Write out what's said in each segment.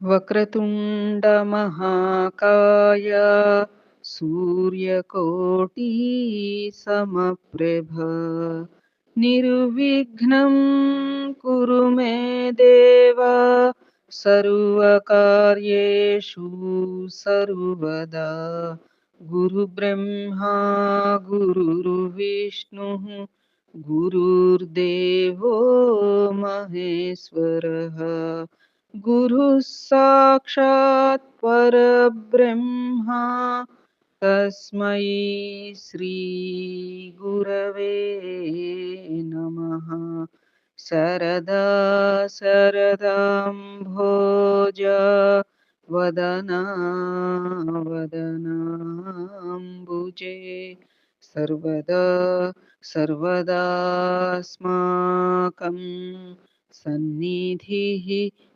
వక్రతుండ మహాకాయ సూర్యకోటి సమప్రభ నిర్విఘ్నం కురు మే దేవ సర్వకార్యేషు సర్వదా గురు బ్రహ్మా గురుర్విష్ణు గురుర్దేవో మహేశ్వరః గురుః సాక్షాత్ పరబ్రహ్మ తస్మై శ్రీ గురవే నమః. శరదా శరదాంభోజ వదనా వదనాంబుజే సర్వదా సర్వదాస్మాకం సన్నిధిః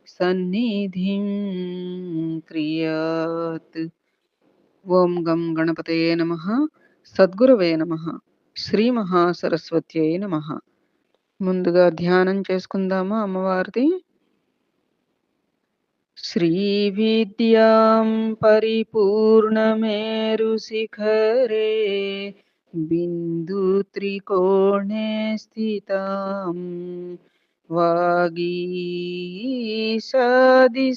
సన్నిధిం క్రియాత్. ఓం గం గణపతయే నమః. సద్గురవే నమః. శ్రీ మహాసరస్వత్యై నమః. ముందుగా ధ్యానం చేసుకుందామా అమ్మవారిది. శ్రీ విద్యాం పరిపూర్ణమేరు శిఖరే బిందు త్రికోణే స్థితాం వాగీశాది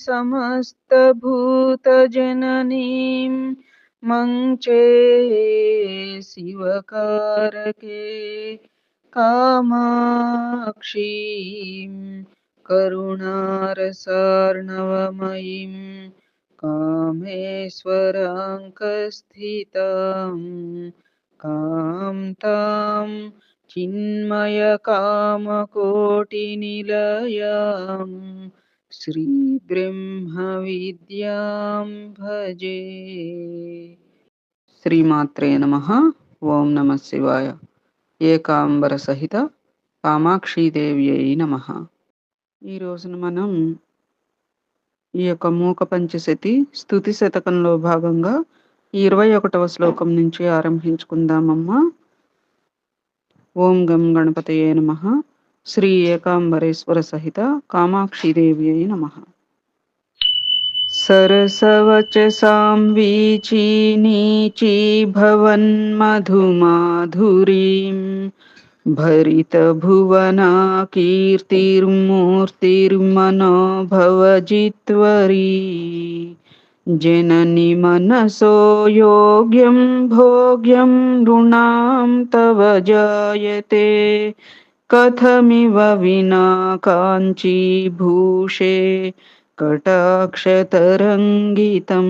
సమస్త భూత జననీం మంచే శివకారకే కామాక్షీం కరుణారసార్ణవమయీం కామేశ్వరాంకస్థితాం కాంతాం చిన్మయ కామకోటినిలయాం శ్రీ బ్రహ్మ విద్యాం భజే. శ్రీమాత్రే నమః. ఓం నమః శివాయ. ఏకాంబర సహిత కామాక్షీదేవ్యై నమః. ఈ రోజున మనం ఈ యొక్క మూక పంచశతి స్తుతి శతకంలో భాగంగా 21వ శ్లోకం నుంచి ఆరంభించుకుందామమ్మా. ఓం గం గణపతయే నమః. శ్రీ ఏకాంబరేశ్వర సహిత కామాక్షీదేవ్యై నమః. సరసవచసాం వీచీ నీచీ భవన్మధుమాధురీం భరిత భువనా కీర్తిర్మూర్తిర్మనోభవజిత్వరీ జనని మనసో యోగ్యం భోగ్యం నృణాం తవ జాయతే కథమివ వినా కాంచీభూషే కటాక్షతరంగితం.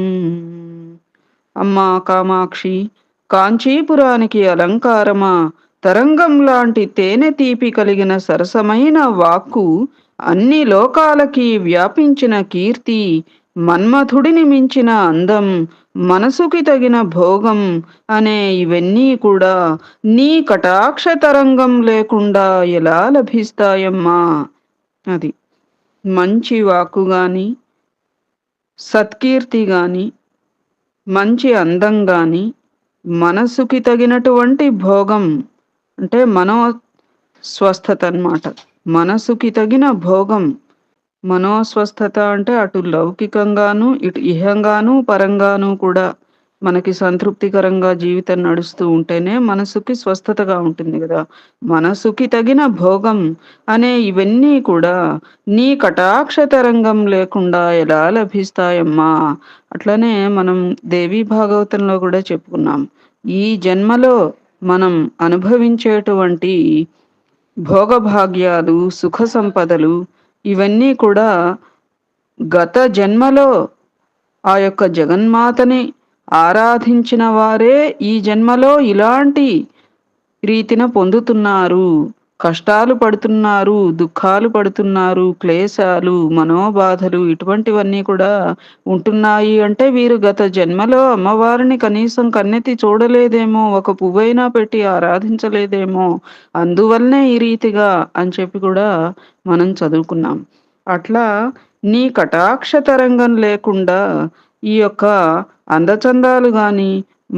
అమ్మా కామాక్షి, కాంచీపురానికి అలంకారమా, తరంగం లాంటి తేనె తీపి కలిగిన సరసమైన వాక్కు, అన్ని లోకాలకి వ్యాపించిన కీర్తి, మన్మథుడిని మించిన అందం, మనసుకి తగిన భోగం అనే ఇవన్నీ కూడా నీ కటాక్ష తరంగం లేకుండా ఎలా లభిస్తాయమ్మా? అది మంచి వాక్కు గాని, సత్కీర్తి గాని, మంచి అందం గాని, మనసుకి తగినటువంటి భోగం అంటే మనోస్వస్థత అన్నమాట. మనసుకి తగిన భోగం. మనోస్వస్థత అంటే అటు లౌకికంగాను ఇటు ఇహంగాను పరంగాను కూడా మనకి సంతృప్తికరంగా జీవితం నడుస్తూ ఉంటేనే మనసుకి స్వస్థతగా ఉంటుంది కదా. మనసుకి తగిన భోగం అనే ఇవన్నీ కూడా నీ కటాక్ష తరంగం లేకుండా ఎలా లభిస్తాయమ్మా? అట్లనే మనం దేవీ భాగవతంలో కూడా చెప్పుకున్నాం, ఈ జన్మలో మనం అనుభవించేటువంటి భోగభాగ్యాలు, సుఖ సంపదలు ఇవన్నీ కూడా గత జన్మలో ఆ యొక్క జగన్మాతని ఆరాధించిన వారే ఈ జన్మలో ఇలాంటి రీతిన పొందుతున్నారు. కష్టాలు పడుతున్నారు, దుఃఖాలు పడుతున్నారు, క్లేశాలు, మనోబాధలు ఇటువంటివన్నీ కూడా ఉంటున్నాయి అంటే వీరు గత జన్మలో అమ్మవారిని కనీసం కన్నెత్తి చూడలేదేమో, ఒక పువ్వైనా పెట్టి ఆరాధించలేదేమో, అందువల్లనే ఈ రీతిగా అని చెప్పి కూడా మనం చదువుకున్నాం. అట్లా నీ కటాక్ష తరంగం లేకుండా ఈ యొక్క అందచందాలు గాని,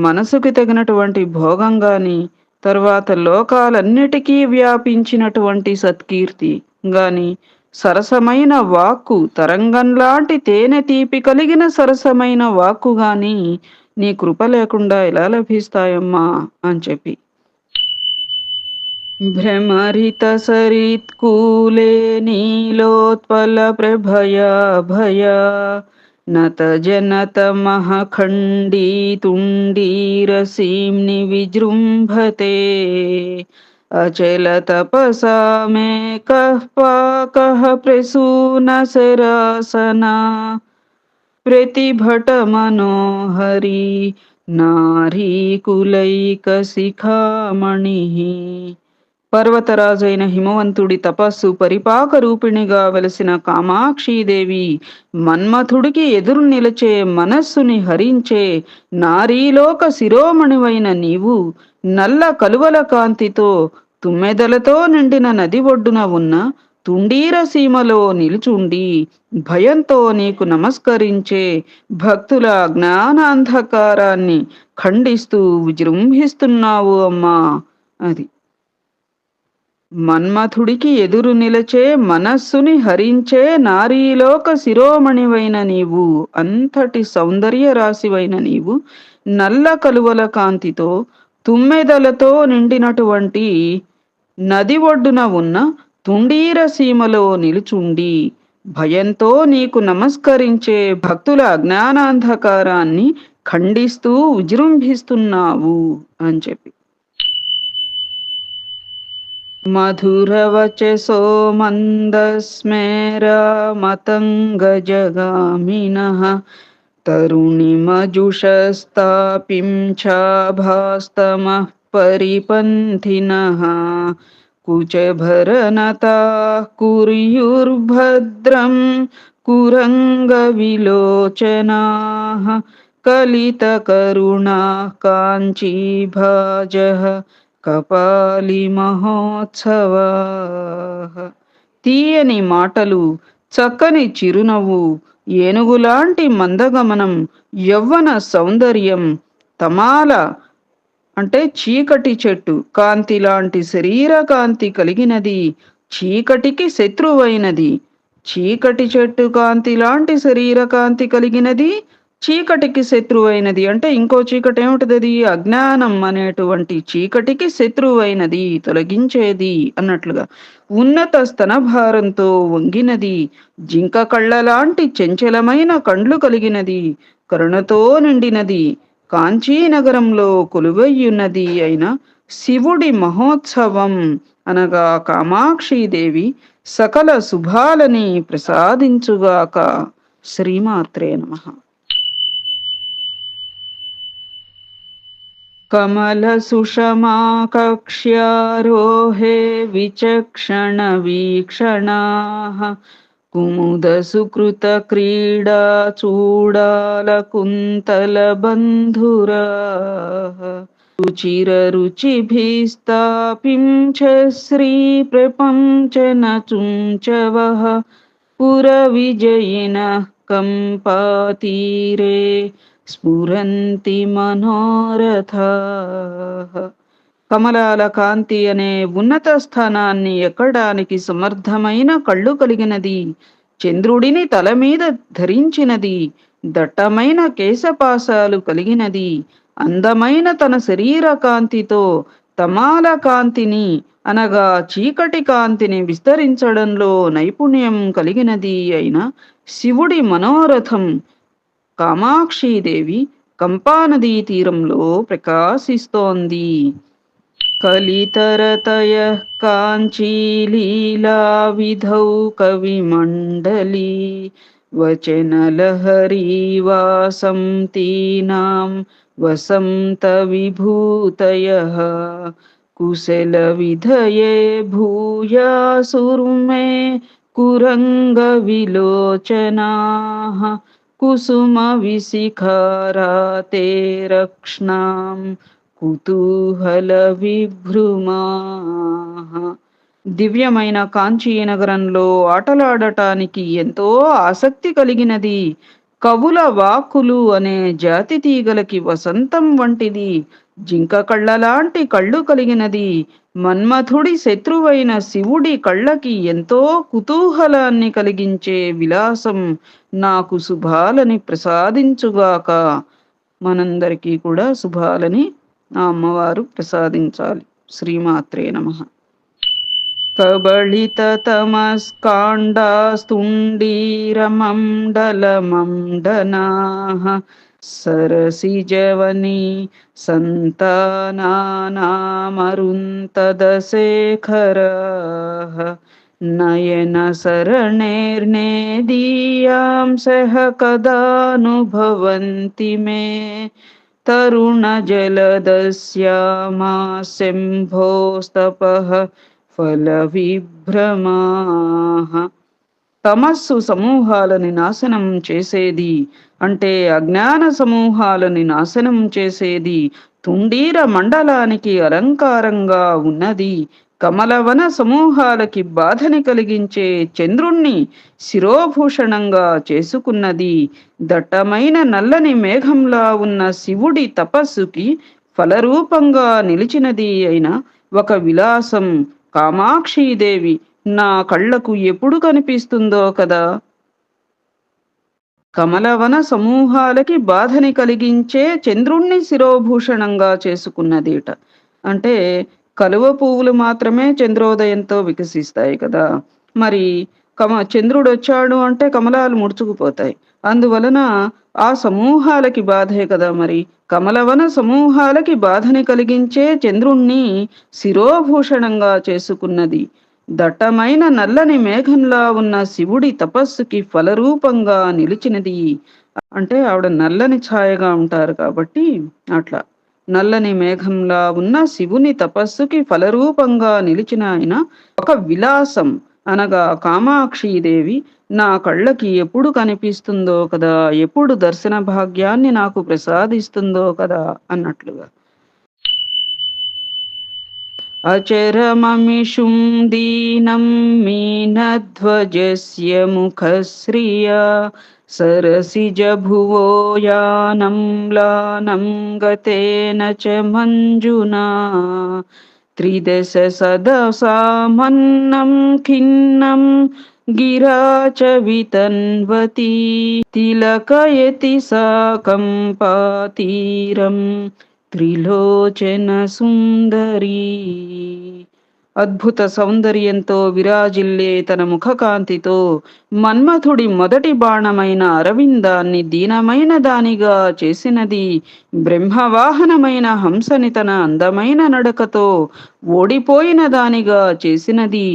మనసుకి తగినటువంటి భోగం గాని, తర్వాత లోకాలన్నిటికీ వ్యాపించినటువంటి సత్కీర్తి గాని సరసమైన వాక్కు తరంగంలాంటి తేనె తీపి కలిగిన సరసమైన వాక్కు గాని నీ కృప లేకుండా ఎలా లభిస్తాయమ్మా అని చెప్పి. భ్రమరిత సరిత్కూలే నీలోత్పల ప్రభయా భయా నత జనత మహఖండీ తుండీరసీమ్ని విజృంభతే అచల తపసా మే కః పాకః ప్రసూన శరాసనా ప్రతిభట మనోహరి నారీ కులైక శిఖామణి. పర్వతరాజైన హిమవంతుడి తపస్సు పరిపాక రూపిణిగా వెలసిన కామాక్షీదేవి మన్మథుడికి ఎదురు నిలిచే మనస్సుని హరించే నారీలోక శిరోమణివైన నీవు నల్ల కలువల కాంతితో తుమ్మెదలతో నిండిన నది ఒడ్డున ఉన్న తుండీర సీమలో నిలుచుండి భయంతో నీకు నమస్కరించే భక్తుల జ్ఞానాంధకారాన్ని ఖండిస్తూ విజృంభిస్తున్నావు అమ్మా. అది మన్మథుడికి ఎదురు నిలచే మనస్సుని హరించే నారీలోక శిరోమణివైన నీవు, అంతటి సౌందర్య రాశివైన నీవు నల్ల కలువల కాంతితో తుమ్మెదలతో నిండినటువంటి నది ఒడ్డున ఉన్న తుండీర సీమలో నిలుచుండి భయంతో నీకు నమస్కరించే భక్తుల అజ్ఞానాంధకారాన్ని ఖండిస్తూ విజృంభిస్తున్నావు అని చెప్పి. మధురవచసో మందస్మేరా మతంగజగామినః తరుణిమజుషస్తాపింఛాభాస్తమః పరిపంథినః కుచభరనతాః కుర్యుర్భద్రం కురంగవిలోచనాః కలితకరుణాః కాంచీభాజః కపాలి మహోత్సవాః. తీయని మాటలు, చక్కని చిరునవ్వు, ఏనుగులాంటి మందగమనం, యవ్వన సౌందర్యం, తమాల అంటే చీకటి చెట్టు కాంతి లాంటి శరీర కాంతి కలిగినది, చీకటికి శత్రువైనది. చీకటి చెట్టు కాంతి లాంటి శరీర కాంతి కలిగినది, చీకటికి శత్రువైనది అంటే ఇంకో చీకటి ఏమిటిది? అది అజ్ఞానం అనేటువంటి చీకటికి శత్రువైనది, తొలగించేది అన్నట్లుగా. ఉన్నత స్తనభారంతో వంగినది, జింక కళ్ళలాంటి చంచలమైన కండ్లు కలిగినది, కరుణతో నిండినది, కాంచీనగరంలో కొలువయ్యున్నది అయిన శివుడి మహోత్సవం అనగా కామాక్షీదేవి సకల శుభాలని ప్రసాదించుగాక. శ్రీమాత్రే నమః. కమల సుషమా కక్ష్యారోహే విచక్షణ వీక్షణాః కుముద సుకృత క్రీడా చూడాల కుంతల బంధురాః రుచిర రుచిభిస్తాపించ శ్రీ ప్రపంచన చుంచవః పుర విజయినః కంపాతీరే స్ఫురంతి మనోరథాః. కమలాల కాంతి అనే ఉన్నత స్థానాన్ని ఎక్కడానికి సమర్థమైన కళ్ళు కలిగినది, చంద్రుడిని తల మీద ధరించినది, దట్టమైన కేశపాశాలు కలిగినది, అందమైన తన శరీర కాంతితో తమాల కాంతిని అనగా చీకటి కాంతిని విస్తరించడంలో నైపుణ్యం కలిగినది అయిన శివుడి మనోరథం కామాక్షీదేవి కంపానదీ తీరంలో ప్రకాశిస్తోంది. కలితరతయ కాంచీలీలా విధౌ కవిమండలీ వచనలహరీ వాసంతీనాం వసంత విభూతయః కుశల విధయే భూయాసుర్మే కురంగ విలోచనాః కుసుమ విశిఖారాతే రక్ష్ణాం కుతూహల విభ్రుమాః. దివ్యమైన కాంచీ నగరంలో ఆటలాడటానికి ఎంతో ఆసక్తి కలిగినది, కవుల వాక్కులు అనే జాతి తీగలకి వసంతం వంటిది. జింక కళ్ళలాంటి కళ్ళు కలిగినది. మన్మథుడి శత్రువైన శివుడి కళ్ళకి ఎంతో కుతూహలాన్ని కలిగించే విలాసం నాకు శుభాలని ప్రసాదించుగాక. మనందరికీ కూడా శుభాలని ఆ అమ్మవారు ప్రసాదించాలి. శ్రీమాత్రే నమః. कबलिततमस्काण्डास्तुण्डीरमण्डलमण्डनाः सरसिजवनी सन्तानानामरुन्तदशेखराः नयनसरणैर्नेदीयांसः कदानुभवन्ति मे तरुणजलदस्यामाशम्भोस्तपः ఫలవిభ్రమాః. తమస్సు సమూహాలని నాశనం చేసేది, అంటే అజ్ఞాన సమూహాలని నాశనం చేసేది, తుండీర మండలానికి అలంకారంగా ఉన్నది, కమలవన సమూహాలకి బాధని కలిగించే చంద్రుణ్ణి శిరోభూషణంగా చేసుకున్నది, దట్టమైన నల్లని మేఘంలా ఉన్న శివుడి తపస్సుకి ఫలరూపంగా నిలిచినది అయిన ఒక విలాసం కామాక్షీదేవి నా కళ్ళకు ఎప్పుడు కనిపిస్తుందో కదా. కమలవన సమూహాలకి బాధని కలిగించే చంద్రుణ్ణి శిరోభూషణంగా చేసుకున్నదిట. అంటే కలువ పువ్వులు మాత్రమే చంద్రోదయంతో వికసిస్తాయి కదా. మరి చంద్రుడు వచ్చాడు అంటే కమలాలు ముడుచుకుపోతాయి. అందువలన ఆ సమూహాలకి బాధే కదా. మరి కమలవన సమూహాలకి బాధని కలిగించే చంద్రుణ్ణి శిరోభూషణంగా చేసుకున్నది, దట్టమైన నల్లని మేఘంలా ఉన్న శివుడి తపస్సుకి ఫలరూపంగా నిలిచినది. అంటే ఆవిడ నల్లని ఛాయగా ఉంటారు కాబట్టి అట్లా నల్లని మేఘంలా ఉన్న శివుని తపస్సుకి ఫలరూపంగా నిలిచిన ఆయన ఒక విలాసం అనగా కామాక్షీదేవి నా కళ్ళకి ఎప్పుడు కనిపిస్తుందో కదా, ఎప్పుడు దర్శన భాగ్యాన్ని నాకు ప్రసాదిస్తుందో కదా అన్నట్లుగా. అచరమమిషుం దీనం మీనధ్వజస్య ముఖశ్రియా సరసిజ భువో యానం మ్లానం గతేన చ మంజునా త్రిదశ సదసామన్నం ఖిన్నం గిరా చ వితన్వతి తిలకయతి సా కంపాతీరం త్రిలోచన సుందరీ. అద్భుత సౌందర్యంతో విరాజిల్లే తన ముఖకాంతితో మన్మథుడి మొదటి బాణమైన అరవిందాన్ని దీనమైన దానిగా చేసినది, బ్రహ్మవాహనమైన హంసని తన అందమైన నడకతో ఓడిపోయిన దానిగా చేసినది,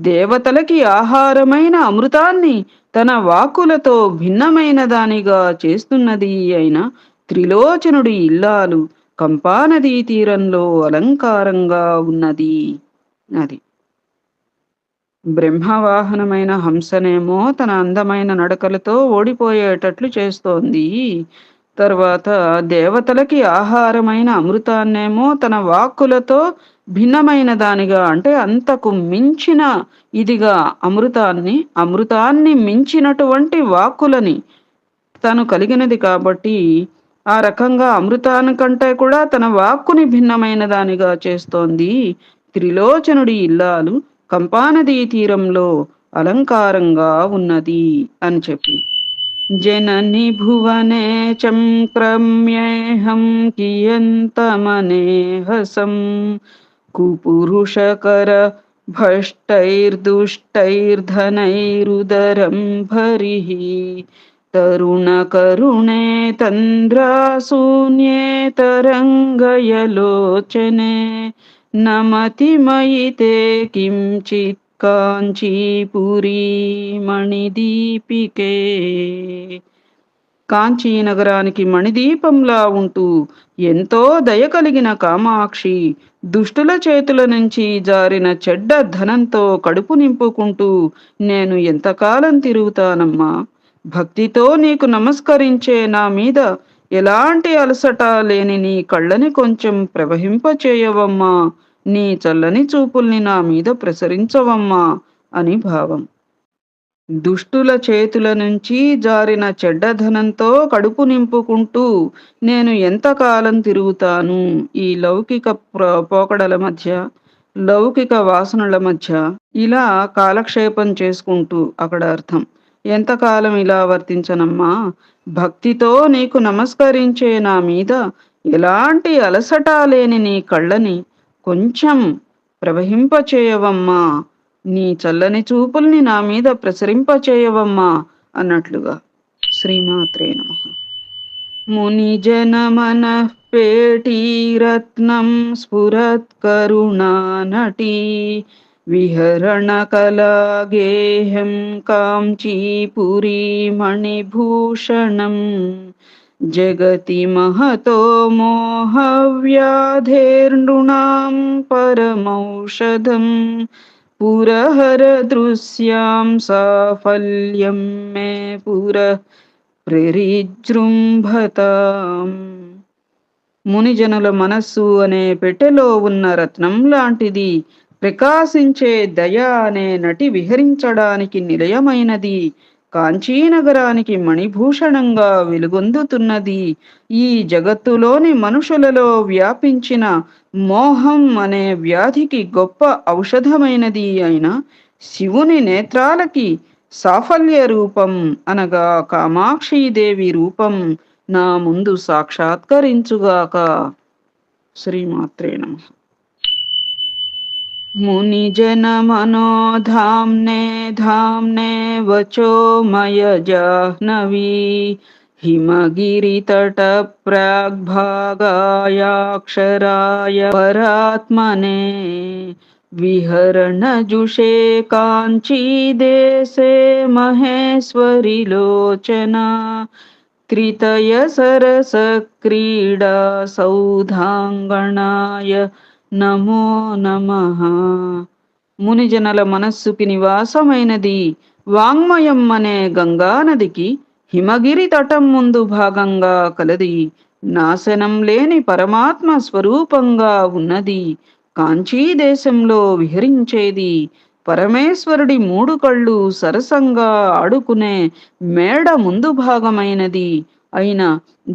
దేవతలకి ఆహారమైన అమృతాన్ని తన వాక్కులతో భిన్నమైన దానిగా చేస్తున్నది అయిన త్రిలోచనుడి ఇల్లాలు కంపానదీ తీరంలో అలంకారంగా ఉన్నది. అది బ్రహ్మవాహనమైన హంసనేమో తన అందమైన నడకలతో ఓడిపోయేటట్లు చేస్తోంది. తర్వాత దేవతలకి ఆహారమైన అమృతాన్నేమో తన వాక్కులతో భిన్నమైన దానిగా, అంటే అంతకు మించిన ఇదిగా అమృతాన్ని మించినటువంటి వాక్కులని తను కలిగినది కాబట్టి ఆ రకంగా అమృతానికంటే కూడా తన వాక్కుని భిన్నమైన దానిగా చేస్తోంది. త్రిలోచనుడి ఇల్లాలు కంపానదీ తీరంలో అలంకారంగా ఉన్నది అని చెప్పి, జనని భువనే చంక్రమ్యేహం కియంతమనేహసం కుపురుషకర భష్టైర్దుష్టైర్ధనైరుదరం భరిః తరుణకరుణే తంద్రాశూన్యే తరంగయలోచనే నమతిమయి తే కించిత్ కాంచీపురీ మణిదీపికే. కాంచీ నగరానికి మణిదీపంలా ఉంటూ ఎంతో దయ కలిగిన కామాక్షి దుష్టుల చేతుల నుంచి జారిన చెడ్డ ధనంతో కడుపు నింపుకుంటూ నేను ఎంతకాలం తిరుగుతానమ్మా. భక్తితో నీకు నమస్కరించే నా మీద ఎలాంటి అలసట లేని నీ కళ్ళని కొంచెం ప్రవహింపచేయవమ్మా, నీ చల్లని చూపుల్ని నా మీద ప్రసరించవమ్మా అని భావం. దుష్టుల చేతుల నుంచి జారిన చెడ్డధనంతో కడుపు నింపుకుంటూ నేను ఎంతకాలం తిరుగుతాను ఈ లౌకిక పోకడల మధ్య, లౌకిక వాసనల మధ్య, ఇలా కాలక్షేపం చేసుకుంటూ అక్కడ అర్థం. ఎంతకాలం ఇలా వర్తించనమ్మా? భక్తితో నీకు నమస్కరించే నా మీద ఎలాంటి అలసట లేని నీ కళ్ళని కొంచెం ప్రవహింపచేయవమ్మా, నీ చల్లని చూపుల్ని నా మీద ప్రసరింపచేయవమ్మా అన్నట్లుగా. శ్రీమాత్రే నమః. మునిజన మనఃపేటీరత్నం స్ఫురత్కరుణా నటీ విహరణ కళా గేహం కాంచీపురీ మణిభూషణం జగతి మహతో మోహవ్యాధేర్నృణాం పరమౌషధం పురహర దృశ్యాం సాఫల్యం మే పుర ప్రరిజృంభతాం. మునిజనుల మనస్సు అనే పెట్టెలో ఉన్న రత్నం లాంటిది, ప్రకాశించే దయ అనే నటి విహరించడానికి నిలయమైనది, కాంచీనగరానికి మణిభూషణంగా వెలుగొందుతున్నది, ఈ జగత్తులోని మనుషులలో వ్యాపించిన మోహం అనే వ్యాధికి గొప్ప ఔషధమైనది అయిన శివుని నేత్రాలకి సాఫల్య రూపం అనగా కామాక్షీదేవి రూపం నా ముందు సాక్షాత్కరించుగాక. శ్రీమాత్రే నమః. మునిజన మనోధామ్నే ధామ్నే వచోమయ జాహ్నవీ హిమగిరితట ప్రాగ్భాగాయాక్షరాయ పరాత్మనే విహరణజుషే కాంచీ దేశే మహేశ్వరి లోచనా త్రితయ సరస క్రీడా సౌధాంగణాయ నమో నమః. మునిజనల మనస్సుకి నివాసమైనది వాంగ్మయం అనే గంగానదికి హిమగిరి తటం ముందు భాగంగా కలది, నాశనం లేని పరమాత్మ స్వరూపంగా ఉన్నది, కాంచీ దేశంలో విహరించేది, పరమేశ్వరుడి మూడు కళ్ళు సరసంగా ఆడుకునే మేడ ముందు భాగమైనది అయిన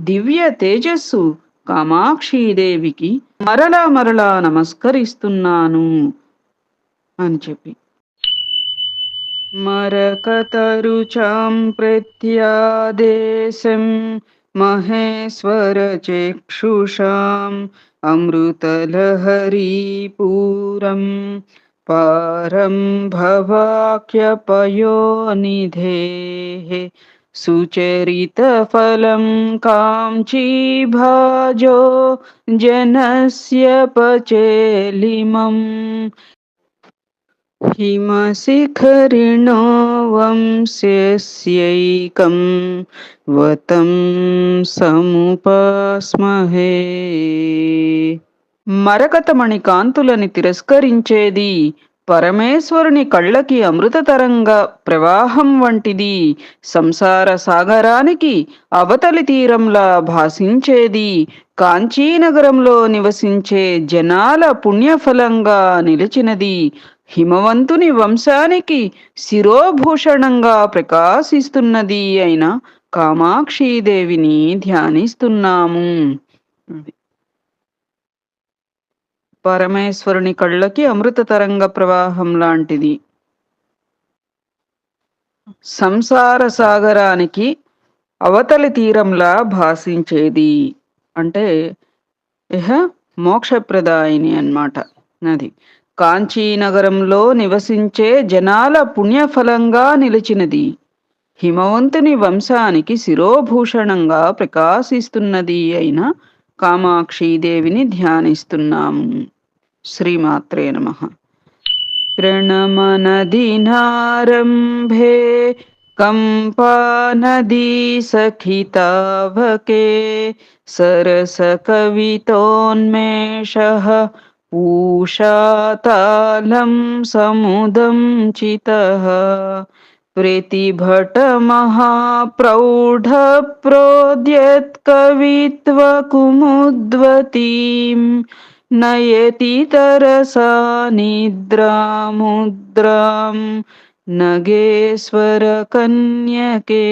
దివ్య తేజస్సు కామాక్షీదేవికి మరలా మరలా నమస్కరిస్తున్నాను అని చెప్పి మరకతరుచాం ప్రత్యాదేశం మహేశ్వర చక్షుషాం అమృతలహరీపూరం పారం భవాక్యపయోనిధేః సుచరితఫలం కాంచీభాజో జనస్య పచేలిమం హిమశిఖరిణో వంశస్యైకం వతం సముపాస్మహే. మరకతమణి కాంతులని తిరస్కరించేది, పరమేశ్వరుని కళ్ళకి అమృతతరంగ ప్రవాహం వంటిది, సంసార సాగరానికి అవతలి తీరంలా భాసించేది, కాంచీనగరంలో నివసించే జనాల పుణ్యఫలంగా నిలిచినది, హిమవంతుని వంశానికి శిరోభూషణంగా ప్రకాశిస్తున్నది అయిన కామాక్షీదేవిని ధ్యానిస్తున్నాము. పరమేశ్వరుని కళ్ళకి అమృత తరంగ ప్రవాహం లాంటిది, సంసార సాగరానికి అవతలి తీరంలా భాషించేది అంటే ఇహ మోక్షప్రదాయిని అన్నమాట. అది కాంచీనగరంలో నివసించే జనాల పుణ్యఫలంగా నిలిచినది, హిమవంతుని వంశానికి శిరోభూషణంగా ప్రకాశిస్తున్నది అయిన కామాక్షీదేవిని ధ్యానిస్తున్నాము. శ్రీమాత్రే నమః. ప్రణమనదినారంభే కంపానదీ సఖితావకే సరసకవితోన్మేషః పూషాతాళం సముదం చితః ప్రతిభట మహాప్రౌఢ ప్రోద్యత్కవిత్వ కుముద్వతీం నయతి తరసా నిద్రాముద్రాం నగేశ్వర కన్యకే.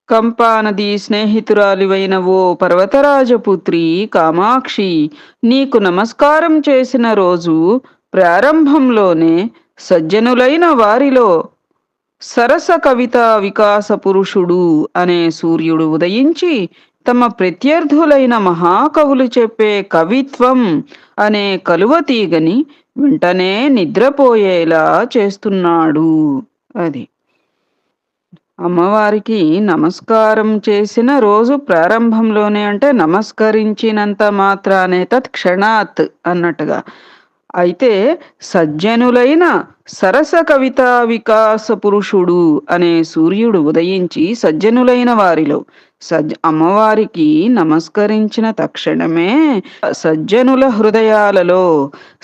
కంపానది స్నేహితురాలివైన ఓ పర్వతరాజపుత్రి కామాక్షి, నీకు నమస్కారం చేసిన రోజు ప్రారంభంలోనే సజ్జనులైన వారిలో సరస కవితా వికాస పురుషుడు అనే సూర్యుడు ఉదయించి తమ ప్రత్యర్థులైన మహాకవులు చెప్పే కవిత్వం అనే కలువతీగని వెంటనే నిద్రపోయేలా చేస్తున్నాడు. అది అమ్మవారికి నమస్కారం చేసిన రోజు ప్రారంభంలోనే, అంటే నమస్కరించినంత మాత్రానే తత్క్షణాత్ అన్నట్టుగా. అయితే సజ్జనులైన సరస కవితా వికాస పురుషుడు అనే సూర్యుడు ఉదయించి సజ్జనులైన వారిలో అమ్మవారికి నమస్కరించిన తక్షణమే సజ్జనుల హృదయాలలో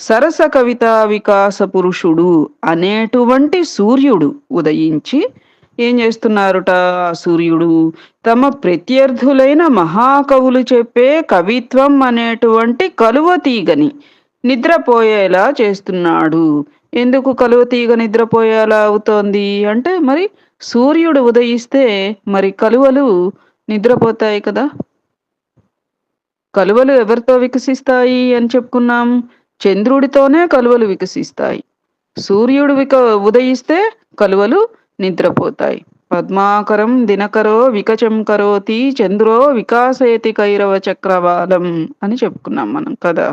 సరస కవితా వికాస పురుషుడు అనేటువంటి సూర్యుడు ఉదయించి ఏం చేస్తున్నారుట? ఆ సూర్యుడు తమ ప్రత్యర్థులైన మహాకవులు చెప్పే కవిత్వం అనేటువంటి కలువ తీగని నిద్రపోయేలా చేస్తున్నాడు. ఎందుకు కలువ తీగ నిద్రపోయేలా అవుతోంది అంటే, మరి సూర్యుడు ఉదయిస్తే మరి కలువలు నిద్రపోతాయి కదా. కలువలు ఎవరితో వికసిస్తాయి అని చెప్పుకున్నాం? చంద్రుడితోనే కలువలు వికసిస్తాయి. సూర్యుడు ఉదయిస్తే కలువలు నిద్రపోతాయి. పద్మాకరం దినకరో వికచం కరోతి చంద్రో వికాసయతి కైరవ చక్రవాలం అని చెప్పుకున్నాం మనం కదా.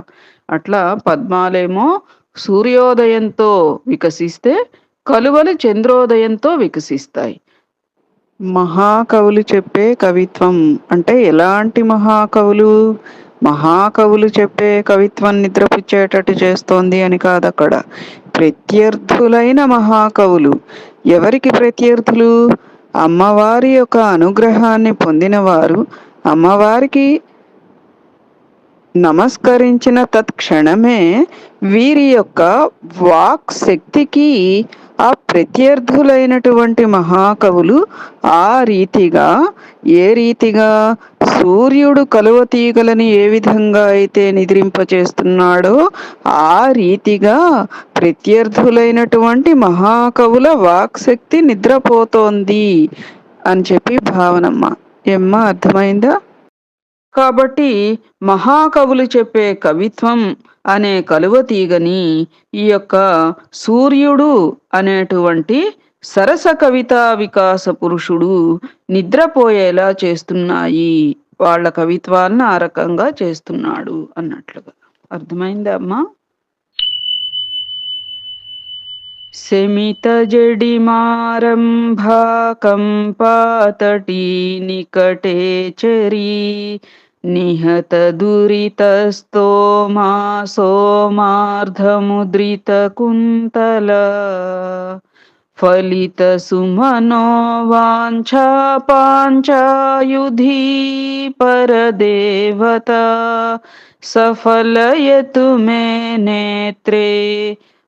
అట్లా పద్మాలేమో సూర్యోదయంతో వికసిస్తే కలువలు చంద్రోదయంతో వికసిస్తాయి. మహాకవులు చెప్పే కవిత్వం అంటే ఎలాంటి మహాకవులు? మహాకవులు చెప్పే కవిత్వం నిద్రపుచ్చేటట్టు చేస్తోంది అని కాదు అక్కడ. ప్రత్యర్థులైన మహాకవులు. ఎవరికి ప్రత్యర్థులు? అమ్మవారి యొక్క అనుగ్రహాన్ని పొందినవారు అమ్మవారికి నమస్కరించిన తత్క్షణమే వీరి యొక్క వాక్ శక్తికి ఆ ప్రత్యర్థులైనటువంటి మహాకవులు ఆ రీతిగా, ఏ రీతిగా సూర్యుడు కలువ తీగలని ఏ విధంగా అయితే నిద్రింపచేస్తున్నాడో ఆ రీతిగా ప్రత్యర్థులైనటువంటి మహాకవుల వాక్శక్తి నిద్రపోతోంది అని చెప్పి భావనమ్మ. ఏమ్మా, అర్థమైందా? కాబట్టి మహాకవులు చెప్పే కవిత్వం అనే కలువ తీగని ఈ యొక్క సూర్యుడు అనేటువంటి సరస కవితా వికాస పురుషుడు నిద్రపోయేలా చేస్తున్నాయి. వాళ్ళ కవిత్వాన్ని ఆ రకంగా చేస్తున్నాడు అన్నట్లుగా. అర్థమైందా అమ్మా? శమిత జడిమారంభా కంపాతటీ నికటే చరీ నిహత దురితస్తోమా సోమార్ధముద్రిత కుంతల ఫలిత సుమనో వాంఛా పాంచాయుధీ పరదేవత సఫలయతు మే నేత్రే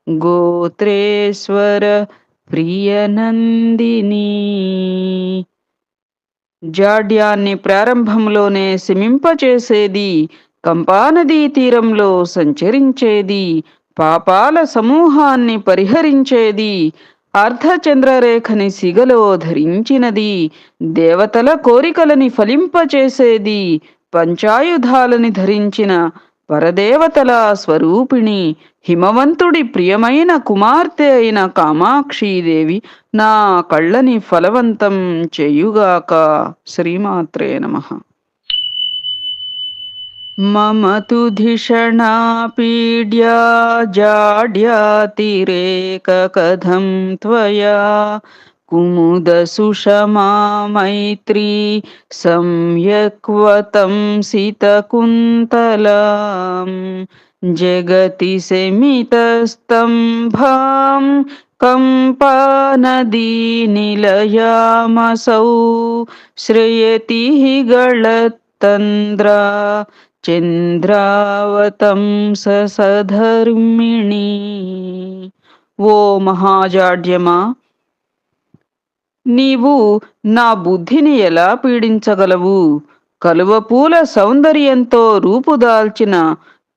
గోత్రేశ్వర ప్రియనందిని. జాడ్యాన్ని ప్రారంభంలోనే శమింపచేసేది, కంపానదీ తీరంలో సంచరించేది, పాపాల సమూహాన్ని పరిహరించేది, అర్ధచంద్రరేఖని సిగలో ధరించినది, దేవతల కోరికలని ఫలింపచేసేది, పంచాయుధాలని ధరించిన పరదేవతల స్వరూపిణి, హిమవంతుడి ప్రియమైన కుమార్తె అయిన కామాక్షీదేవి నా కళ్ళని ఫలవంతం చేయుగాక. శ్రీమాత్రే నమః. మమ తు ధిషణా పీడ్యా జాడ్యాతిరేక కథం త్వయా కుముద సుషమా మైత్రీ సంయక్వతం సితకుంతలాం జగతి శమితస్తంభాం కంపానదీ నిలయామసౌ శ్రయతి గళత్తంద్రా చంద్రావతం సధర్మిణి. ఓ మహాజాడ్యమా, నీవు నా బుద్ధిని ఎలా పీడించగలవు? కలువపూల సౌందర్యంతో రూపుదాల్చిన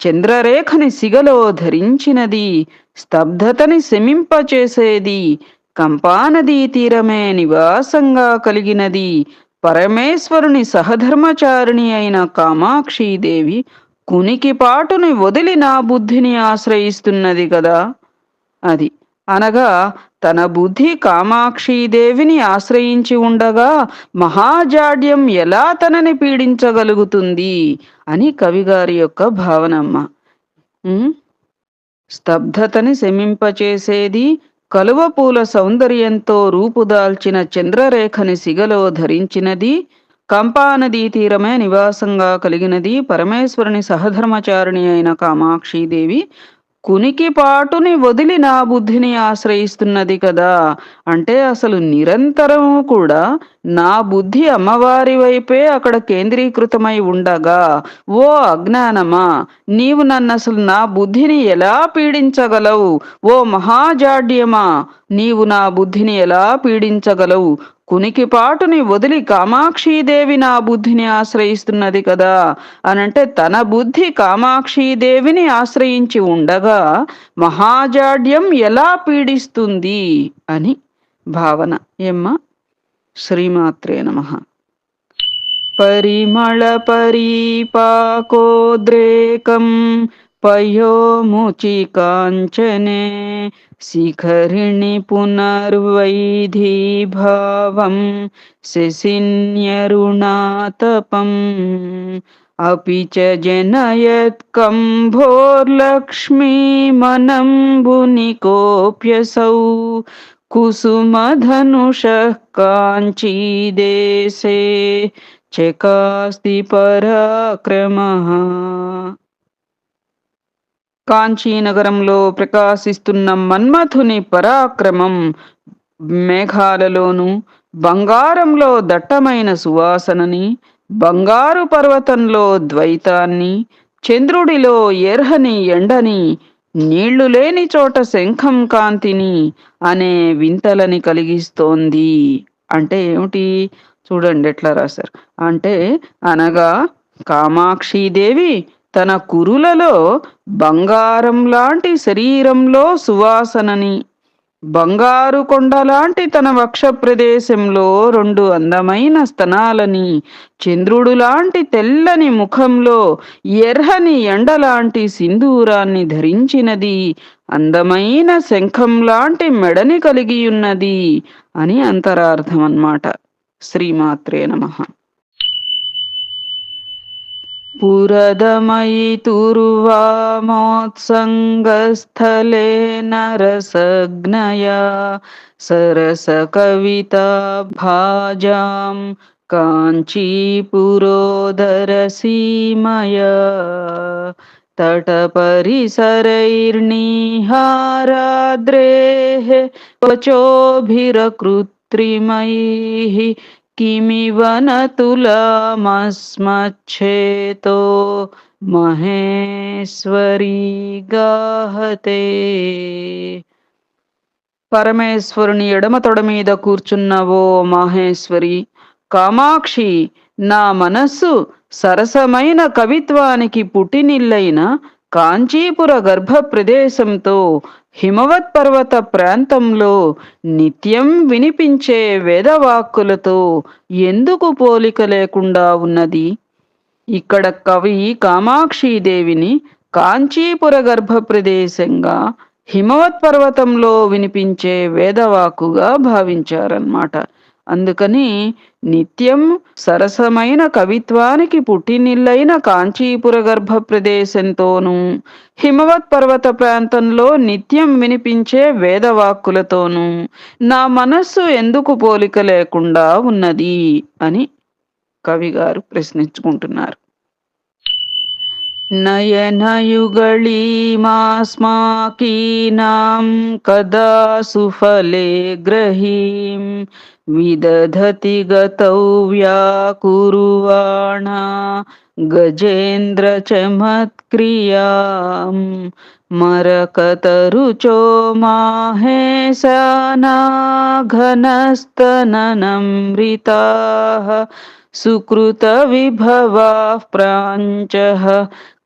చంద్రరేఖని సిగలో ధరించినది, స్తబ్దతని శమింపచేసేది, కంపానదీ తీరమే నివాసంగా కలిగినది, పరమేశ్వరుని సహధర్మచారిణి అయిన కామాక్షీదేవి కునికిపాటుని వదిలి నా బుద్ధిని ఆశ్రయిస్తున్నది కదా. అది అనగా తన బుద్ధి కామాక్షీదేవిని ఆశ్రయించి ఉండగా మహాజాడ్యం ఎలా తనని పీడించగలుగుతుంది అని కవిగారి యొక్క భావనమ్మ. ఉమ్, స్తబ్దతని శమింపచేసేది, కలువ పూల సౌందర్యంతో రూపుదాల్చిన చంద్రరేఖని సిగలో ధరించినది, కంపానదీ తీరమే నివాసంగా కలిగినది, పరమేశ్వరుని సహధర్మచారిణి అయిన కామాక్షీదేవి కునికిపాటుని వదిలి నా బుద్ధిని ఆశ్రయిస్తున్నది కదా. అంటే అసలు నిరంతరము కూడా నా బుద్ధి అమ్మవారి వైపే అక్కడ కేంద్రీకృతమై ఉండగా, ఓ అజ్ఞానమా, నీవు నన్ను అసలు నా బుద్ధిని ఎలా పీడించగలవు? ఓ మహాజాడ్యమా, నీవు నా బుద్ధిని ఎలా పీడించగలవు? కునికిపాటుని వదిలి కామాక్షీదేవి నా బుద్ధిని ఆశ్రయిస్తున్నది కదా అనంటే తన బుద్ధి కామాక్షీదేవిని ఆశ్రయించి ఉండగా మహాజాడ్యం ఎలా పీడిస్తుంది అని భావన. ఏమ్మా? శ్రీమాత్రే నమః. పరిమళ పరీపాకోద్రేకం పయోముచి కాంచనే శిఖరిణి పునర్వైధీభావం శశిన్యరుణాతపం అపి చ జనయత్ కంభోర్లక్ష్మీమనంబునికోప్యసౌ కుసుమధనుషః కాంచీదేశే చకాస్తి పరాక్రమః. కాంచీనగరంలో ప్రకాశిస్తున్న మన్మథుని పరాక్రమం మేఘాలలోను, బంగారంలో దట్టమైన సువాసనని, బంగారు పర్వతంలో ద్వైతాన్ని, చంద్రుడిలో ఎర్హని ఎండని, నీళ్లు లేని చోట శంఖం కాంతిని అనే వింతలని కలిగిస్తోంది. అంటే ఏమిటి చూడండి ఎట్లా రాశారు. అంటే అనగా కామాక్షీదేవి తన కురులలో బంగారం లాంటి శరీరంలో సువాసనని, బంగారు కొండలాంటి తన వక్ష ప్రదేశంలో 2 అందమైన స్తనాలని, చంద్రుడు లాంటి తెల్లని ముఖంలో ఎర్రని ఎండలాంటి సింధూరాన్ని ధరించినది, అందమైన శంఖం లాంటి మెడని కలిగి ఉన్నది అని అంతరార్థం అన్నమాట. శ్రీమాత్రే నమః. పురదమయి తుర్వామోత్సంగస్థలే నరసజ్ఞయా సరస కవితా భాజాం కాంచీపురోదర సీమయా తట పరిసరైర్నిహారాద్రేః వచోభిరకృత్రిమైః కిమివ నతులామస్మచ్ఛేతో మహేశ్వరీ గాహతే. పరమేశ్వరుని ఎడమ తొడ మీద కూర్చున్న ఓ మహేశ్వరి, కామాక్షి, నా మనస్సు సరసమైన కవిత్వానికి పుట్టినిల్లైన కాంచీపుర గర్భ ప్రదేశంతో హిమవత్ పర్వత ప్రాంతంలో నిత్యం వినిపించే వేదవాక్కులతో ఎందుకు పోలిక లేకుండా ఉన్నది? ఇక్కడ కవి కామాక్షీదేవిని కాంచీపుర గర్భ ప్రదేశంగా హిమవత్ పర్వతంలో వినిపించే వేదవాకుగా భావించారన్నమాట. అందుకని నిత్యం సరసమైన కవిత్వానికి పుట్టినిల్లైన కాంచీపుర గర్భ ప్రదేశంతోనూ, హిమవత్ పర్వత ప్రాంతంలో నిత్యం వినిపించే వేదవాక్కులతోనూ నా మనస్సు ఎందుకు పోలిక లేకుండా ఉన్నది అని కవిగారు ప్రశ్నించుకుంటున్నారు. నయనయుగళీమాస్మాకీనాం కదా సుఫలే గ్రహీం విదధతి గతౌ వ్యాకురువాణా గజేంద్ర చమత్క్రియాం మరకతరుచో మాహేశానా ఘనస్తననమృతాః సుకృత విభవాః ప్రాంచః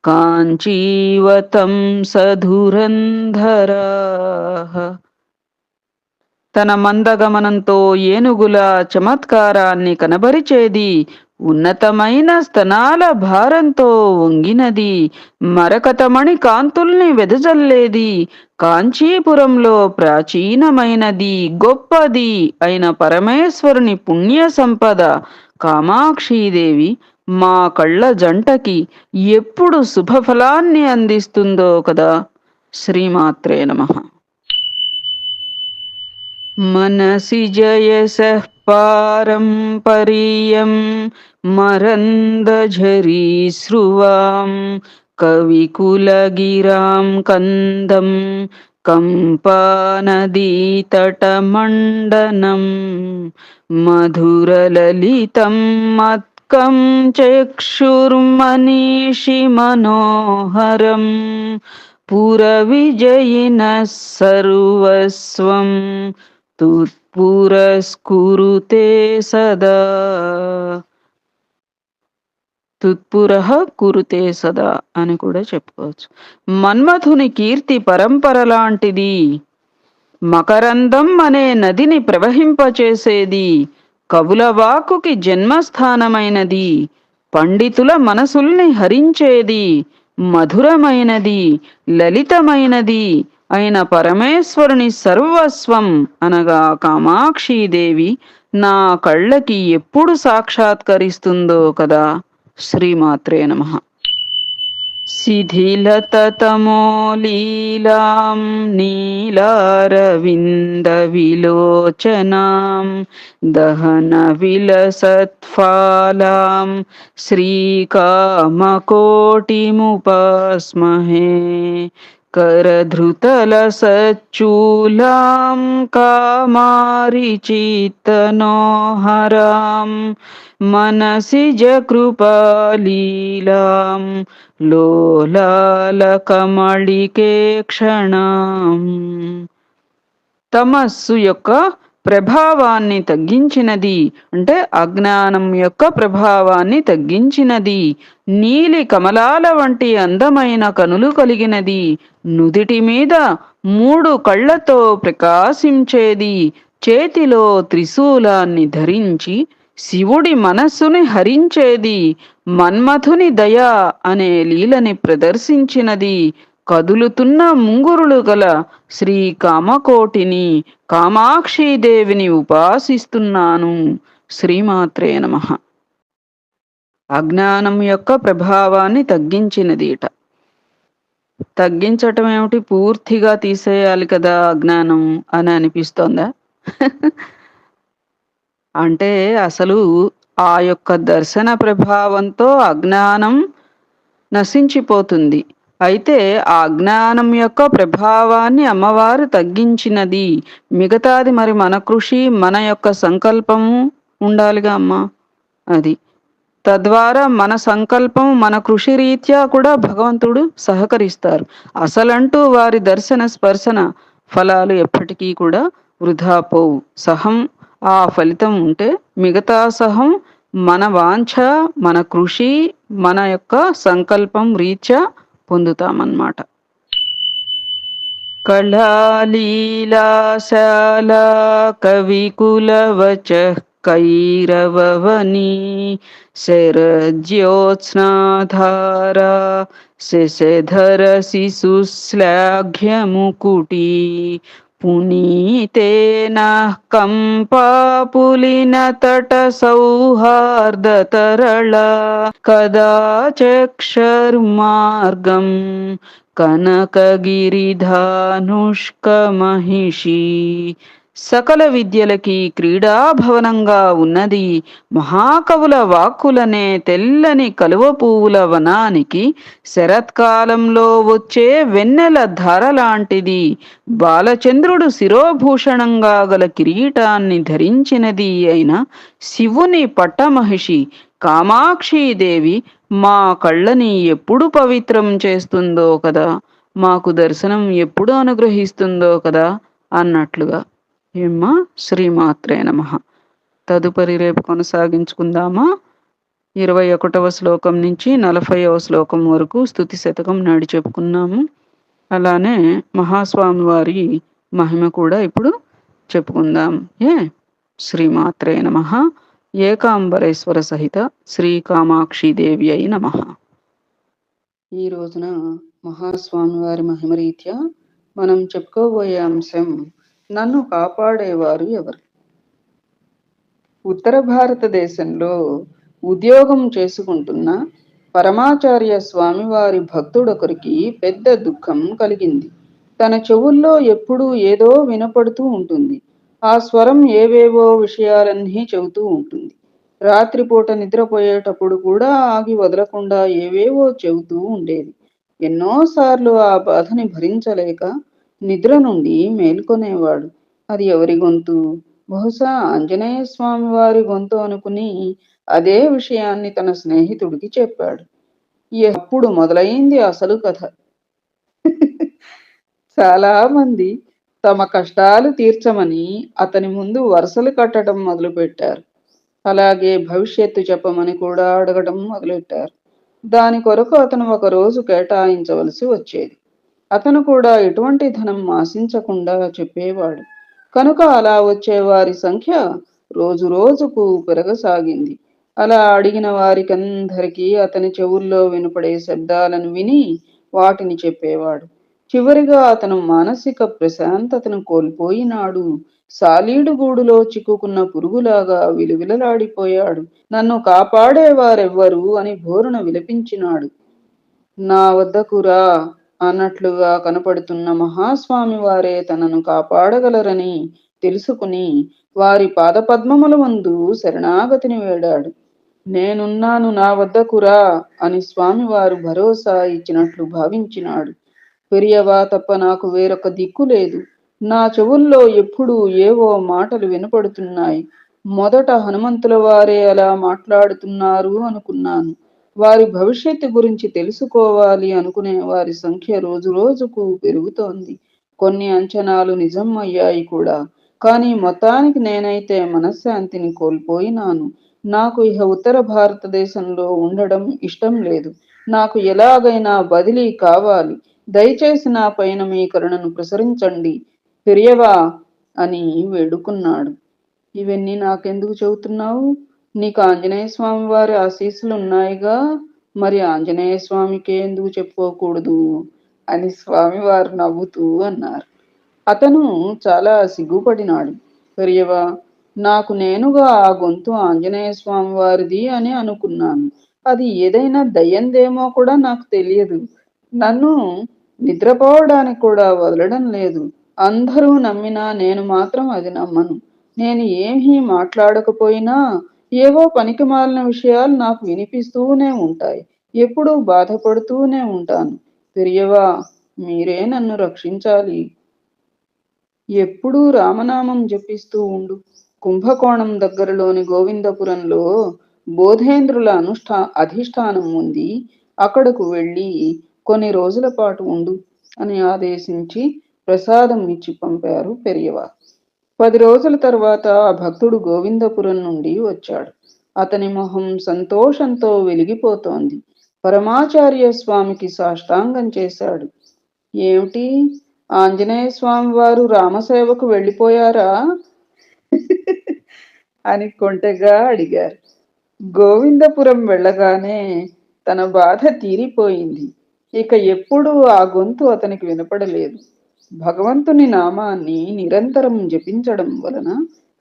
కాంచీవతం సధురంధరా. తన మందగమనంతో ఏనుగుల చమత్కారాన్ని కనబరిచేది, ఉన్నతమైన స్తనాల భారంతో వంగినది, మరకతమణి కాంతుల్ని వెదజల్లేది, కాంచీపురంలో ప్రాచీనమైనది గొప్పది అయిన పరమేశ్వరుని పుణ్య సంపద కామాక్షీదేవి మా కళ్ళ జంటకి ఎప్పుడు శుభఫలాన్ని అందిస్తుందో కదా. శ్రీమాత్రే నమః. मनसि जयसः पारम्परियं मरन्दझरीसृवां कविकुलगिरां कन्दं कम्पानदीतटमण्डनं मधुरललितं मत्कं चक्षुर्मनीषि मनोहरं पुरविजयिनः सर्वस्वं తుత్పురస్కురుతే సదా. తుత్పురః కురుతే సదా అని కూడా చెప్పుకోవచ్చు. మన్మథుని కీర్తి పరంపర లాంటిది, మకరందం అనే నదిని ప్రవహింపచేసేది, కవుల వాక్కుకి జన్మస్థానమైనది, పండితుల మనసుల్ని హరించేది, మధురమైనది, లలితమైనది అయిన పరమేశ్వరుని సర్వస్వం అనగా కామాక్షీదేవి నా కళ్ళకి ఎప్పుడు సాక్షాత్కరిస్తుందో కదా. శ్రీమాత్రే నమః. శిథిలతమో లీలాం నీలారవింద విలోచనాం దహన విలసత్ఫాలాం శ్రీకామకోటిముపాస్మహే करधृतलसच्चूलां कामारिचित्तनोहरां मनसिजकृपालीलां లోలాలకమళికే క్షణం. తమస్సు యొక్క ప్రభావాన్ని తగ్గించినది అంటే అజ్ఞానం యొక్క ప్రభావాన్ని తగ్గించినది, నీలి కమలాల వంటి అందమైన కనులు కలిగినది, నుదిటి మీద 3 కళ్ళతో ప్రకాశించేది, చేతిలో త్రిశూలాన్ని ధరించి శివుడి మనస్సుని హరించేది, మన్మథుని దయ అనే లీలని ప్రదర్శించినది, కదులుతున్న ముంగురులు గల శ్రీ కామకోటిని కామాక్షీదేవిని ఉపాసిస్తున్నాను. శ్రీమాత్రే నమః. అజ్ఞానం యొక్క ప్రభావాన్ని తగ్గించినదిట. తగ్గించటం ఏమిటి, పూర్తిగా తీసేయాలి కదా అజ్ఞానం అని అనిపిస్తోందా? అంటే అసలు ఆ యొక్క దర్శన ప్రభావంతో అజ్ఞానం నశించిపోతుంది. అయితే ఆ అజ్ఞానం యొక్క ప్రభావాన్ని అమ్మవారు తగ్గించినది. మిగతాది మరి మన కృషి, మన యొక్క సంకల్పము ఉండాలిగా అమ్మా. అది తద్వారా మన సంకల్పం, మన కృషి రీత్యా కూడా భగవంతుడు సహకరిస్తారు. అసలంటూ వారి దర్శన స్పర్శన ఫలాలు ఎప్పటికీ కూడా వృధా పోవు. సహం ఆ ఫలితం ఉంటే మిగతా సహం మన వాంఛ, మన కృషి, మన యొక్క సంకల్పం రీత్యా పొందుతామన్నమాట. కళాలీలాశాలా కవికులవచ కైరవవనీ శరజ్యోత్స్నాధారా శశధర శిశుశ్లాఘ్యముకుటీ పునీతేన కంపాపులిన తట సౌహార్దతరళ కదాచక్షర్మార్గం కనకగిరిధానుష్కమహిషి. సకల విద్యలకి క్రీడాభవనంగా ఉన్నది, మహాకవుల వాక్కులనే తెల్లని కలువ పువ్వుల వనానికి శరత్కాలంలో వచ్చే వెన్నెల ధార లాంటిది, బాలచంద్రుడు శిరోభూషణంగా గల కిరీటాన్ని ధరించినది అయిన శివుని పట్టమహిషి కామాక్షీదేవి మా కళ్ళని ఎప్పుడు పవిత్రం చేస్తుందో కదా, మాకు దర్శనం ఎప్పుడు అనుగ్రహిస్తుందో కదా అన్నట్లుగా. ఏమ్మా. శ్రీమాత్రే నమః. తదుపరి రేపు కొనసాగించుకుందామా. 21వ శ్లోకం నుంచి 40వ శ్లోకం వరకు స్తుతి శతకం నాడి చెప్పుకున్నాము. అలానే మహాస్వామి వారి మహిమ కూడా ఇప్పుడు చెప్పుకుందాం. ఏ శ్రీమాత్రే నమః. ఏకాంబరేశ్వర సహిత శ్రీ కామాక్షి దేవి అయి నమః. ఈ రోజున మహాస్వామి వారి మహిమ రీత్యా మనం చెప్పుకోబోయే అంశం నన్ను కాపాడేవారు ఎవరు. ఉత్తర భారతదేశంలో ఉద్యోగం చేసుకుంటున్న పరమాచార్య స్వామివారి భక్తుడొకరికి పెద్ద దుఃఖం కలిగింది. తన చెవుల్లో ఎప్పుడూ ఏదో వినపడుతూ ఉంటుంది. ఆ స్వరం ఏవేవో విషయాలన్నీ చెబుతూ ఉంటుంది. రాత్రిపూట నిద్రపోయేటప్పుడు కూడా ఆగి వదలకుండా ఏవేవో చెబుతూ ఉండేది. ఎన్నోసార్లు ఆ బాధని భరించలేక నిద్ర నుండి మేల్కొనేవాడు. అది ఎవరి గొంతు? బహుశా ఆంజనేయ స్వామి వారి గొంతు అనుకుని అదే విషయాన్ని తన స్నేహితుడికి చెప్పాడు. ఎప్పుడు మొదలైంది అసలు కథ. చాలా మంది తమ కష్టాలు తీర్చమని అతని ముందు వరుసలు కట్టడం మొదలుపెట్టారు. అలాగే భవిష్యత్తు చెప్పమని కూడా అడగడం మొదలెట్టారు. దాని కొరకు అతను ఒక రోజు కేటాయించవలసి వచ్చేది. అతను కూడా ఎటువంటి ధనం ఆశించకుండా చెప్పేవాడు. కనుక అలా వచ్చేవారి సంఖ్య రోజు రోజుకు పెరగసాగింది. అలా అడిగిన వారికందరికీ అతని చెవుల్లో వినపడే శబ్దాలను విని వాటిని చెప్పేవాడు. చివరిగా అతను మానసిక ప్రశాంతతను కోల్పోయినాడు. సాలీడు గూడులో చిక్కుకున్న పురుగులాగా విలువిలలాడిపోయాడు. నన్ను కాపాడేవారెవ్వరు అని భోరున విలపించినాడు. నా వద్దకు రా అన్నట్లుగా కనపడుతున్న మహాస్వామి వారే తనను కాపాడగలరని తెలుసుకుని వారి పాదపద్మముల ముందు శరణాగతిని వేడాడు. నేనున్నాను, నా వద్దకు రా అని స్వామివారు భరోసా ఇచ్చినట్లు భావించినాడు. పెరియవా తప్ప నాకు వేరొక దిక్కు లేదు. నా చెవుల్లో ఎప్పుడూ ఏవో మాటలు వినపడుతున్నాయి. మొదట హనుమంతుల వారే అలా మాట్లాడుతున్నారు అనుకున్నాను. వారి భవిష్యత్తు గురించి తెలుసుకోవాలి అనుకునే వారి సంఖ్య రోజు రోజుకు పెరుగుతోంది. కొన్ని అంచనాలు నిజం అయ్యాయి కూడా. కానీ మొత్తానికి నేనైతే మనశ్శాంతిని కోల్పోయినాను. నాకు ఇహ ఉత్తర భారతదేశంలో ఉండడం ఇష్టం లేదు. నాకు ఎలాగైనా బదిలీ కావాలి. దయచేసి నా పైన మీ కరుణను ప్రసరించండి పెరియవా అని వేడుకున్నాడు. ఇవన్నీ నాకెందుకు చెబుతున్నావు? నీకు ఆంజనేయ స్వామి వారి ఆశీస్సులు ఉన్నాయిగా, మరి ఆంజనేయ స్వామికే ఎందుకు చెప్పుకోకూడదు అని స్వామివారు నవ్వుతూ అన్నారు. అతను చాలా సిగ్గుపడినాడు. పెరియవా, నాకు నేనుగా ఆ గొంతు ఆంజనేయ స్వామి వారిది అని అనుకున్నాను. అది ఏదైనా దయ్యందేమో కూడా నాకు తెలియదు. నన్ను నిద్రపోవడానికి కూడా వదలడం లేదు. అందరూ నమ్మినా నేను మాత్రం అది నమ్మను. నేను ఏమీ మాట్లాడకపోయినా ఏవో పనికిమాలిన విషయాలు నాకు వినిపిస్తూనే ఉంటాయి. ఎప్పుడూ బాధపడుతూనే ఉంటాను. పెరియవా, మీరే నన్ను రక్షించాలి. ఎప్పుడూ రామనామం జపిస్తూ ఉండు. కుంభకోణం దగ్గరలోని గోవిందపురంలో బోధేంద్రుల అధిష్టానం ఉంది. అక్కడకు వెళ్ళి కొన్ని రోజుల పాటు ఉండు అని ఆదేశించి ప్రసాదం ఇచ్చి పంపారు పెరియవా. 10 రోజుల తర్వాత ఆ భక్తుడు గోవిందపురం నుండి వచ్చాడు. అతని మొహం సంతోషంతో వెలిగిపోతోంది. పరమాచార్య స్వామికి సాష్టాంగం చేశాడు. ఏమిటి, ఆంజనేయ స్వామి వారు రామసేవకు వెళ్ళిపోయారా అని కొంటెగా అడిగారు. గోవిందపురం వెళ్ళగానే తన బాధ తీరిపోయింది. ఇక ఎప్పుడూ ఆ గొంతు అతనికి వినపడలేదు. భగవంతుని నామాన్ని నిరంతరం జపించడం వలన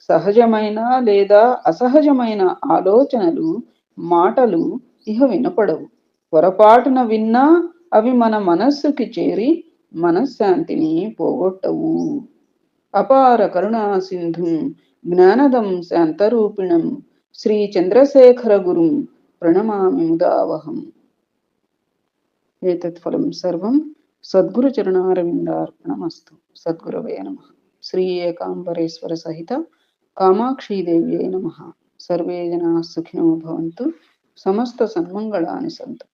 సహజమైన లేదా అసహజమైన ఆలోచనలు, మాటలు ఇహ వినపడవు. పొరపాటున విన్నా అవి మన మనస్సుకి చేరి మనశ్శాంతిని పోగొట్టవు. అపార కరుణా సింధుం జ్ఞానదం శాంతరూపిణం శ్రీ చంద్రశేఖర గురుం ప్రణమామి ముదావహం. ఏతత్ ఫలం సర్వం సద్గురు చరణారవిందార్పణమస్తు. సద్గురవే నమః. శ్రీ ఏకాంబరేశ్వర సహిత కామాక్షీదేవ్యై నమః. సర్వే జనాః సుఖినో భవంతు. సమస్త సన్మంగళాని సంతు.